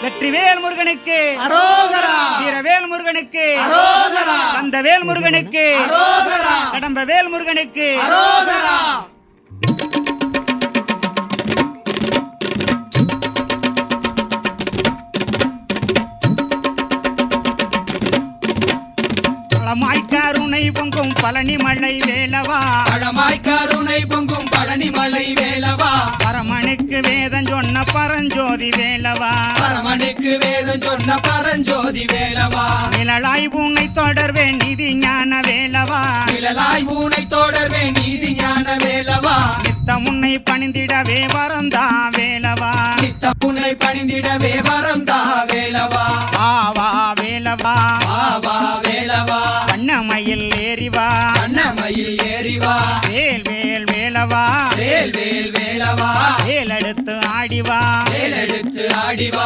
வெற்றிவேல் முருகனுக்கு அரோகரா, வீரவேல் முருகனுக்கு அரோகரா, கந்தவேல் முருகனுக்கு அரோகரா, கடம்பவேல் முருகனுக்கு அரோகரா. பழமாய் கருணை பொங்கும் பழனி மலை வேலவா, பழமாய் கருணை பொங்கும் பழனி மலை வேலவா, பரமனுக்கு வேதம் சொன்ன பரஞ்சோதி வேலவா, பரமனுக்கு வேதம் சொன்ன பரஞ்சோதி வேலவா, நிழலாய் உன்னை தொடர்வேன் நிதி ஞான வேலவா, நிழலாய் ஊனை தொடர்வே நீதி ஞான வேலவா, நித்தம் உன்னை பணிந்திடவே வரந்தா வேலவா, நித்த புன்னை பணிந்திடவே வரந்தா வேலவா, ஆவா வேலவா, ஆவா வேலவா, வண்ணமயில் ஏறிவா, அன்னமயில் ஏறிவா, வேல் வேல் வேலவா, வேல் வேல் வேலவா, வேலெடுத்து ஆடிவா, வேலெடுத்து ஆடிவா,